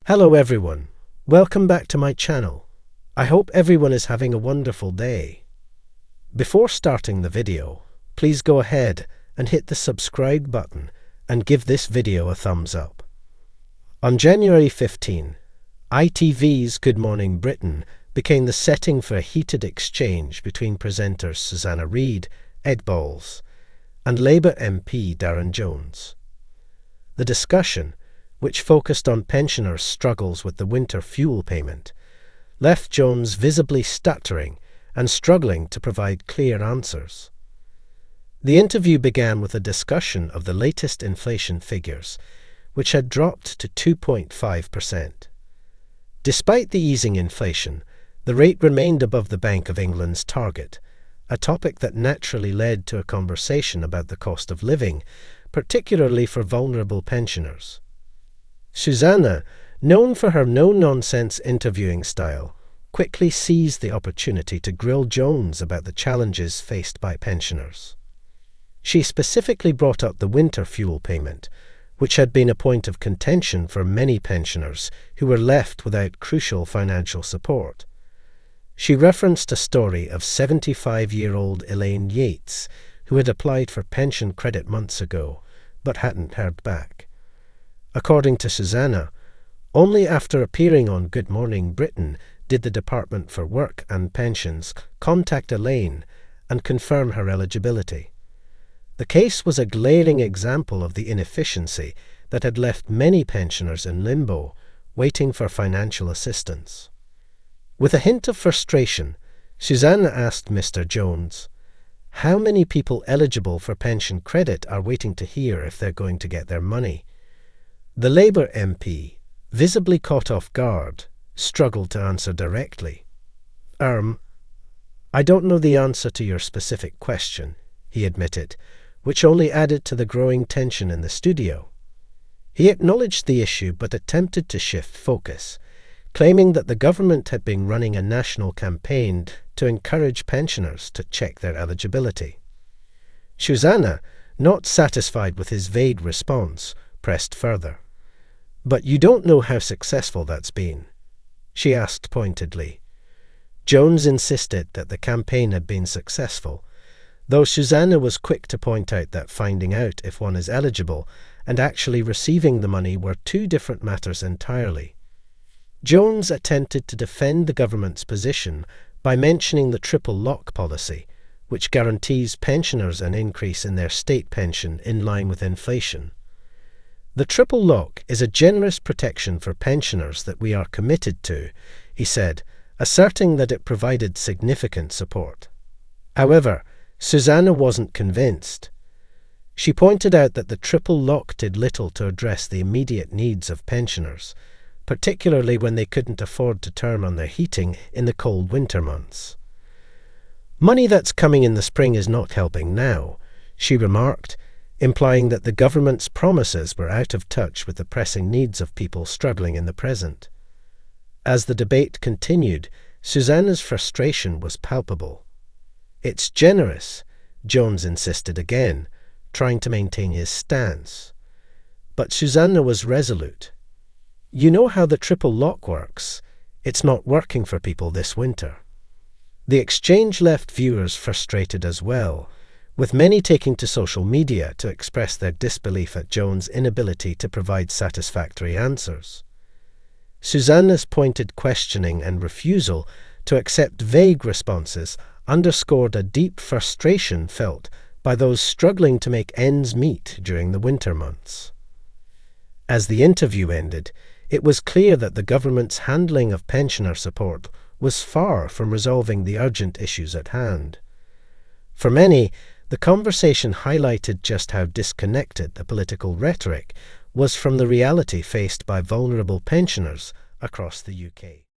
Hello everyone, welcome back to my channel. I hope everyone is having a wonderful day. Before starting the video, please go ahead and hit the subscribe button and give this video a thumbs up. On January 15, ITV's Good Morning Britain became the setting for a heated exchange between presenters Susanna Reid, Ed Balls, and Labour MP Darren Jones. The discussion, which focused on pensioners' struggles with the winter fuel payment, left Jones visibly stuttering and struggling to provide clear answers. The interview began with a discussion of the latest inflation figures, which had dropped to 2.5%. Despite the easing inflation, the rate remained above the Bank of England's target, a topic that naturally led to a conversation about the cost of living, particularly for vulnerable pensioners. Susanna, known for her no-nonsense interviewing style, quickly seized the opportunity to grill Jones about the challenges faced by pensioners. She specifically brought up the winter fuel payment, which had been a point of contention for many pensioners who were left without crucial financial support. She referenced a story of 75-year-old Elaine Yates, who had applied for pension credit months ago, but hadn't heard back. According to Susanna, only after appearing on Good Morning Britain did the Department for Work and Pensions contact Elaine and confirm her eligibility. The case was a glaring example of the inefficiency that had left many pensioners in limbo, waiting for financial assistance. With a hint of frustration, Susanna asked Mr. Jones, how many people eligible for pension credit are waiting to hear if they're going to get their money? The Labour MP, visibly caught off guard, struggled to answer directly. I don't know the answer to your specific question, he admitted, which only added to the growing tension in the studio. He acknowledged the issue but attempted to shift focus, claiming that the government had been running a national campaign to encourage pensioners to check their eligibility. Susanna, not satisfied with his vague response, pressed further. But you don't know how successful that's been, she asked pointedly. Jones insisted that the campaign had been successful, though Susanna was quick to point out that finding out if one is eligible and actually receiving the money were two different matters entirely. Jones attempted to defend the government's position by mentioning the triple lock policy, which guarantees pensioners an increase in their state pension in line with inflation. The triple lock is a generous protection for pensioners that we are committed to, he said, asserting that it provided significant support. However, Susanna wasn't convinced. She pointed out that the triple lock did little to address the immediate needs of pensioners, particularly when they couldn't afford to turn on their heating in the cold winter months. Money that's coming in the spring is not helping now, she remarked, implying that the government's promises were out of touch with the pressing needs of people struggling in the present. As the debate continued, Susanna's frustration was palpable. It's generous, Jones insisted again, trying to maintain his stance. But Susanna was resolute. You know how the triple lock works. It's not working for people this winter. The exchange left viewers frustrated as well, with many taking to social media to express their disbelief at Jones' inability to provide satisfactory answers. Susanna's pointed questioning and refusal to accept vague responses underscored a deep frustration felt by those struggling to make ends meet during the winter months. As the interview ended, it was clear that the government's handling of pensioner support was far from resolving the urgent issues at hand. For many, the conversation highlighted just how disconnected the political rhetoric was from the reality faced by vulnerable pensioners across the UK.